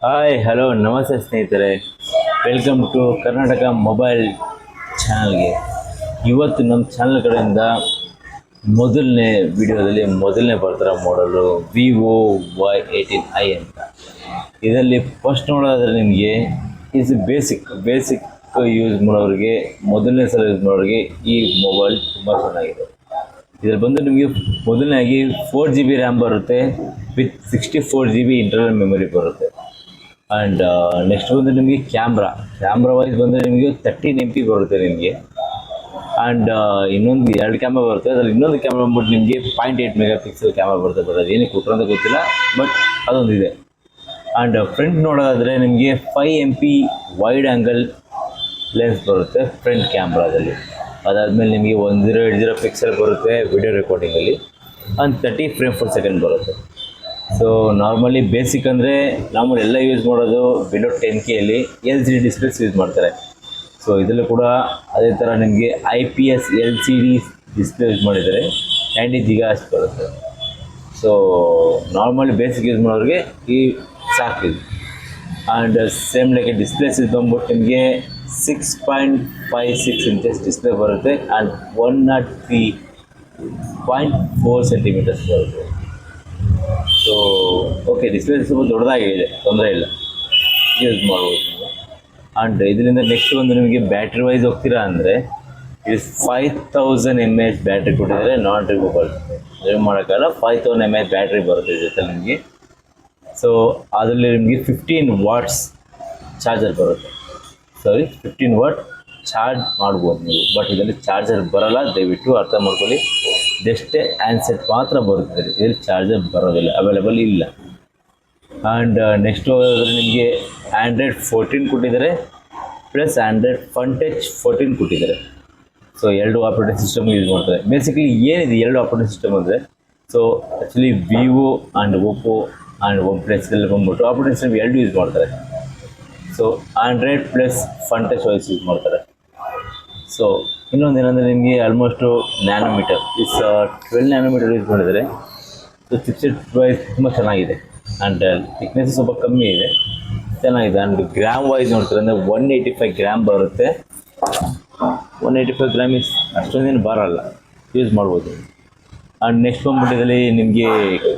Hi hello ನಮಸ್ತೆ ಸ್ನೇಹಿತರೆ, welcome to Karnataka mobile ಚಾನಲ್ಗೆ. ಇವತ್ತು ನಮ್ಮ ಚಾನಲ್ ಕಡೆಯಿಂದ ಮೊದಲನೇ ವಿಡಿಯೋದಲ್ಲಿ ಮೊದಲನೇ ಬರ್ತಿರೋ ಮಾಡಲು Vivo Y18i ಅಂತ. ಇದರಲ್ಲಿ ಫಸ್ಟ್ ನೋಡೋದಾದರೆ ನಿಮಗೆ ಇಸ್ ಬೇಸಿಕ್ ಯೂಸ್ ಮಾಡೋರಿಗೆ, ಮೊದಲನೇ ಸಲ ಯೂಸ್ ಮಾಡೋರಿಗೆ ಈ ಮೊಬೈಲ್ ತುಂಬ ಚೆನ್ನಾಗಿದೆ. ಇದರಲ್ಲಿ ಬಂದು ನಿಮಗೆ ಮೊದಲನೇದಾಗಿ 4GB ರ್ಯಾಮ್ ಬರುತ್ತೆ, ವಿತ್ 64GB ಇಂಟರ್ನಲ್ ಮೆಮೊರಿ ಬರುತ್ತೆ. ಆ್ಯಂಡ್ ನೆಕ್ಸ್ಟ್ ಬಂದು ನಿಮಗೆ ಕ್ಯಾಮ್ರಾ ವೈಸ್ ಬಂದರೆ ನಿಮಗೆ 13MP ಬರುತ್ತೆ ನಿಮಗೆ. ಆ್ಯಂಡ್ ಇನ್ನೊಂದು 2 ಕ್ಯಾಮ್ರಾ ಬರುತ್ತೆ. ಅದರಲ್ಲಿ ಇನ್ನೊಂದು ಕ್ಯಾಮ್ರಾ ಬಂದ್ಬಿಟ್ಟು ನಿಮಗೆ 0.8 MP ಕ್ಯಾಮ್ರಾ ಬರುತ್ತೆ. ಬಟ್ ಅದು ಏನಕ್ಕೆ ಕೊಟ್ಟರು ಅಂತ ಗೊತ್ತಿಲ್ಲ, ಬಟ್ ಅದೊಂದಿದೆ. ಆ್ಯಂಡ್ ಫ್ರಂಟ್ ನೋಡೋದಾದರೆ ನಿಮಗೆ 5MP ವೈಡ್ ಆ್ಯಂಗಲ್ ಲೆನ್ಸ್ ಬರುತ್ತೆ ಫ್ರಂಟ್ ಕ್ಯಾಮ್ರಾದಲ್ಲಿ. ಅದಾದಮೇಲೆ ನಿಮಗೆ 1080 ಪಿಕ್ಸೆಲ್ ಬರುತ್ತೆ ವಿಡಿಯೋ ರೆಕಾರ್ಡಿಂಗಲ್ಲಿ. ಆ್ಯಂಡ್ 30 ಫ್ರೇಮ್/ಸೆಕೆಂಡ್ ಬರುತ್ತೆ. ಸೊ ನಾರ್ಮಲಿ ಬೇಸಿಕ್ ಅಂದರೆ ನಾರ್ಮಲ್ ಎಲ್ಲ ಯೂಸ್ ಮಾಡೋದು ಬಿಲೋ 10Kಯಲ್ಲಿ LCD ಡಿಸ್ಪ್ಲೇಸ್ ಯೂಸ್ ಮಾಡ್ತಾರೆ. ಸೊ ಇದರಲ್ಲೂ ಕೂಡ ಅದೇ ಥರ ನಿಮಗೆ IPS LCD ಡಿಸ್ಪ್ಲೇ ಯೂಸ್ ಮಾಡಿದರೆ 90GHz ಬರುತ್ತೆ. ಸೊ ನಾರ್ಮಲಿ ಬೇಸಿಕ್ ಯೂಸ್ ಮಾಡೋರಿಗೆ ಈ ಸಾಕಿದೆ. ಆ್ಯಂಡ್ ಸೇಮ್ ಲೈಕ್ ಡಿಸ್ಪ್ಲೇಸ್ ಇದು ಬಂದ್ಬಿಟ್ಟು ನಿಮಗೆ 6.56 ಇಂಚಸ್ ಡಿಸ್ಪ್ಲೇ ಬರುತ್ತೆ. ಆ್ಯಂಡ್ 103.4 ಸೆಂಟಿಮೀಟರ್ಸ್ ಬರುತ್ತೆ. ಸೊ ಓಕೆ, ಡಿಸ್ಪ್ಲೇ ಸ್ವಲ್ಪ ದೊಡ್ಡದಾಗಿದೆ, ತೊಂದರೆ ಇಲ್ಲ, ಯೂಸ್ ಮಾಡ್ಬೋದು ನೀವು. ಆ್ಯಂಡ್ ಇದರಿಂದ ನೆಕ್ಸ್ಟ್ ಒಂದು ನಿಮಗೆ ಬ್ಯಾಟ್ರಿ ವೈಸ್ ಹೋಗ್ತೀರಾ ಅಂದರೆ ಇದು 5000 mAh ಬ್ಯಾಟ್ರಿ ಕೊಟ್ಟಿದ್ದಾರೆ. ನಾನ್ ರಿಮೂವಬಲ್, ರಿಮೂವ್ ಮಾಡೋಕ್ಕಾಗಲ್ಲ. 5000 mAh ಬ್ಯಾಟ್ರಿ ಬರುತ್ತೆ ಜೊತೆ ನಿಮಗೆ. ಸೊ ಅದರಲ್ಲಿ ನಿಮಗೆ 15 ವಾಟ್ಸ್ ಚಾರ್ಜರ್ ಬರುತ್ತೆ. 15 ವಾಟ್ ಚಾರ್ಜ್ ಮಾಡ್ಬೋದು ನೀವು. ಬಟ್ ಇದರಲ್ಲಿ ಚಾರ್ಜರ್ ಬರೋಲ್ಲ, ದಯವಿಟ್ಟು ಅರ್ಥ ಮಾಡ್ಕೊಳ್ಳಿ. ಜಸ್ಟೇ ಹ್ಯಾಂಡ್ಸೆಟ್ ಮಾತ್ರ ಬರುತ್ತೆ, ಇದರಲ್ಲಿ ಚಾರ್ಜರ್ ಬರೋದಿಲ್ಲ, ಅವೈಲೇಬಲ್ ಇಲ್ಲ. ಆ್ಯಂಡ್ ನೆಕ್ಸ್ಟ್ ಹೋಗೋದಾದರೆ ನಿಮಗೆ ಆ್ಯಂಡ್ರಾಯ್ಡ್ 14 ಕೊಟ್ಟಿದ್ದಾರೆ, ಪ್ಲಸ್ ಆ್ಯಂಡ್ರಾಯ್ಡ್ ಫನ್ ಟಚ್ 14 ಕೊಟ್ಟಿದ್ದಾರೆ. ಸೊ 2 ಆಪ್ರೇಟಿಂಗ್ ಸಿಸ್ಟಮ್ ಯೂಸ್ ಮಾಡ್ತಾರೆ. ಬೇಸಿಕಲಿ ಏನಿದೆ 2 ಆಪ್ರೇಟಿಂಗ್ ಸಿಸ್ಟಮ್ ಅಂದರೆ, so actually Vivo and Oppo and one plus ಎಲ್ಲ ಬಂದ್ಬಿಟ್ಟು ಆಪ್ರೇಟಿಂಗ್ ಸಿಸ್ಟಮ್ 2 ಯೂಸ್ ಮಾಡ್ತಾರೆ. So Android plus fun touch voice use ಮಾಡ್ತಾರೆ. ಸೊ ಇನ್ನೊಂದು ಏನಂದರೆ ನಿಮಗೆ ಆಲ್ಮೋಸ್ಟು ನ್ಯಾನೋಮೀಟರ್ 12 ನ್ಯಾನೋಮೀಟರ್ ಯೂಸ್ ಮಾಡಿದರೆ. ಸೊ ಚಿಪ್ಸೆಟ್ ವೈಸ್ ತುಂಬ ಚೆನ್ನಾಗಿದೆ. ಆ್ಯಂಡ್ ಥಿಕ್ನೆಸ್ ಸ್ವಲ್ಪ ಕಮ್ಮಿ ಇದೆ, ಚೆನ್ನಾಗಿದೆ. ಆ್ಯಂಡ್ ಗ್ರಾಮ್ ವೈಸ್ ನೋಡ್ತಾರೆ ಅಂದರೆ 185 ಗ್ರಾಮ್ ಬರುತ್ತೆ. 185 ಗ್ರಾಮ್ ಅಷ್ಟೊಂದೇನು ಬರೋಲ್ಲ, ಯೂಸ್ ಮಾಡ್ಬೋದು. ಆ್ಯಂಡ್ ನೆಕ್ಸ್ಟ್ ಬಂದ್ಬಿಟ್ಟಿದಲ್ಲಿ ನಿಮಗೆ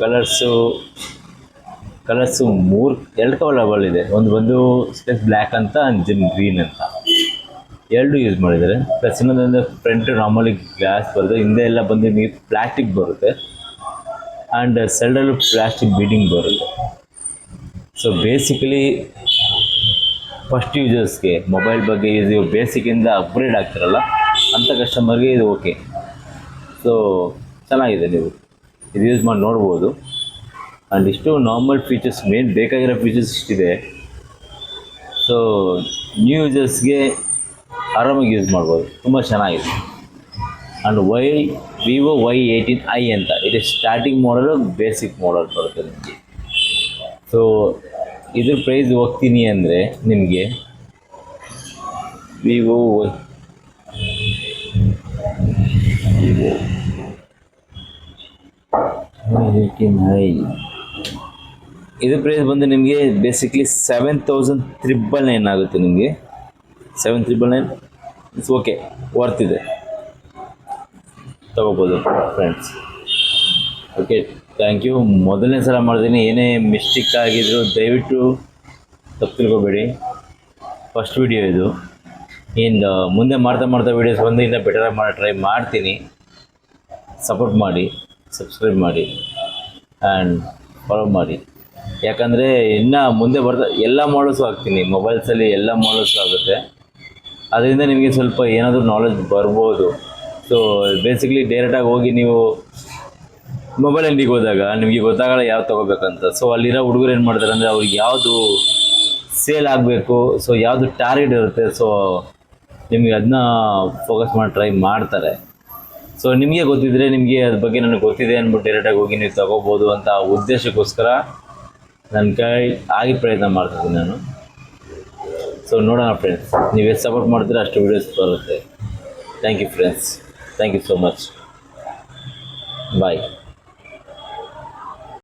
ಕಲರ್ಸು 2 ಕಲರ್ ಇದೆ. ಒಂದು ಬಂದು ಸ್ಪೇಸ್ ಬ್ಲ್ಯಾಕ್ ಅಂತ, ಜಿಮ್ ಗ್ರೀನ್ ಅಂತ, 2 ಯೂಸ್ ಮಾಡಿದ್ದಾರೆ. ಪ್ಲಸ್ ಇನ್ನೊಂದು ಫ್ರಂಟ್ ನಾರ್ಮಲಿ ಗ್ಲಾಸ್ ಬರುತ್ತೆ, ಹಿಂದೆ ಎಲ್ಲ ಬಂದು ನಿಮಗೆ ಪ್ಲಾಸ್ಟಿಕ್ ಬರುತ್ತೆ. ಆ್ಯಂಡ್ ಸೈಡಲ್ಲೂ ಪ್ಲಾಸ್ಟಿಕ್ ಬೀಡಿಂಗ್ ಬರುತ್ತೆ. ಸೊ ಬೇಸಿಕಲಿ ಫಸ್ಟ್ ಯೂಸರ್ಸ್ಗೆ ಮೊಬೈಲ್ ಬಗ್ಗೆ ಇದು ಬೇಸಿಕ್ಕಿಂದ ಅಪ್ಗ್ರೇಡ್ ಆಗ್ತಿರಲ್ಲ ಅಂಥ ಕಸ್ಟಮರ್ಗೆ ಇದು ಓಕೆ. ಸೊ ಚೆನ್ನಾಗಿದೆ, ನೀವು ಇದು ಯೂಸ್ ಮಾಡಿ ನೋಡ್ಬೋದು. ಆ್ಯಂಡ್ ಇಷ್ಟು ನಾರ್ಮಲ್ ಫೀಚರ್ಸ್, ಮೇನ್ ಬೇಕಾಗಿರೋ ಫೀಚರ್ಸ್ ಇಷ್ಟಿದೆ. ಸೊ ನ್ಯೂ ಯೂಸರ್ಸ್ಗೆ ಆರಾಮಾಗಿ ಯೂಸ್ ಮಾಡ್ಬೋದು, ತುಂಬ ಚೆನ್ನಾಗಿದೆ. ಆ್ಯಂಡ್ Vivo Y18i ಅಂತ, ಇದು ಸ್ಟಾರ್ಟಿಂಗ್ ಮಾಡಲು ಬೇಸಿಕ್ ಮಾಡಲ್ ಬರುತ್ತೆ ನಿಮಗೆ. ಸೊ ಇದ್ರ ಪ್ರೈಸ್ ಹೋಗ್ತೀನಿ ಅಂದರೆ ನಿಮಗೆ Vivo Y18i ಇದ್ರ ಪ್ರೈಸ್ ಬಂದು ನಿಮಗೆ ಬೇಸಿಕ್ಲಿ 7,999 ಆಗುತ್ತೆ. ನಿಮಗೆ 7,999 ಇಟ್ಸ್ ಓಕೆ, ವರ್ತ್ ಇದೆ, ತಗೋಬೋದು ಫ್ರೆಂಡ್ಸ್. Okay, thank you. ಮೊದಲನೇ ಸಲ ಮಾಡ್ತೀನಿ, ಏನೇ ಮಿಸ್ಟೇಕ್ ಆಗಿದ್ರು ದಯವಿಟ್ಟು ತಪ್ಪು ತಿಳ್ಕೊಬೇಡಿ. ಫಸ್ಟ್ ವಿಡಿಯೋ ಇದು. ಇನ್ನು ಮುಂದೆ ಮಾಡ್ತಾ ವೀಡಿಯೋಸ್ ಬಂದು ಇನ್ನೂ ಬೆಟರಾಗಿ ಮಾಡಿ ಟ್ರೈ ಮಾಡ್ತೀನಿ. ಸಪೋರ್ಟ್ ಮಾಡಿ, ಸಬ್ಸ್ಕ್ರೈಬ್ ಮಾಡಿ ಆ್ಯಂಡ್ ಫಾಲೋ ಮಾಡಿ. ಯಾಕಂದರೆ ಇನ್ನು ಮುಂದೆ ಎಲ್ಲ ಮಾಡಲ್ಸು ಹಾಕ್ತೀನಿ, ಮೊಬೈಲ್ಸಲ್ಲಿ ಎಲ್ಲ ಮಾಡಲ್ಸು ಆಗುತ್ತೆ. ಅದರಿಂದ ನಿಮಗೆ ಸ್ವಲ್ಪ ಏನಾದರೂ ನಾಲೆಜ್ ಬರ್ಬೋದು. ಸೊ ಬೇಸಿಕ್ಲಿ ಡೈರೆಕ್ಟಾಗಿ ಹೋಗಿ ನೀವು ಮೊಬೈಲ್ ಅಂಗಡಿಗೆ ಹೋದಾಗ ನಿಮಗೆ ಗೊತ್ತಾಗಲ್ಲ ಯಾವ್ದು ತೊಗೋಬೇಕಂತ. ಸೊ ಅಲ್ಲಿರೋ ಹುಡುಗರು ಏನು ಮಾಡ್ತಾರೆ ಅಂದರೆ ಅವ್ರಿಗೆ ಯಾವುದು ಸೇಲ್ ಆಗಬೇಕು, ಸೊ ಯಾವುದು ಟಾರ್ಗೆಟ್ ಇರುತ್ತೆ, ಸೊ ನಿಮಗೆ ಅದನ್ನ ಫೋಕಸ್ ಮಾಡಿ ಟ್ರೈ ಮಾಡ್ತಾರೆ. ಸೊ ನಿಮಗೆ ಗೊತ್ತಿದ್ದರೆ, ನಿಮಗೆ ಅದ್ರ ಬಗ್ಗೆ ನನಗೆ ಗೊತ್ತಿದೆ ಅಂದ್ಬಿಟ್ಟು ಡೈರೆಕ್ಟಾಗಿ ಹೋಗಿ ನೀವು ತೊಗೋಬೋದು ಅಂತ ಉದ್ದೇಶಕ್ಕೋಸ್ಕರ ನನ್ನ ಕೈ ಆಗಿ ಪ್ರಯತ್ನ ಮಾಡ್ತಿದ್ದೀನಿ ನಾನು. ಸೊ ನೋಡೋಣ ಫ್ರೆಂಡ್ಸ್, ನೀವು ಎಷ್ಟು ಸಪೋರ್ಟ್ ಮಾಡ್ತೀರಾ ಅಷ್ಟು ವೀಡಿಯೋಸ್ ಬರುತ್ತೆ. Thank you friends, thank you so much, bye.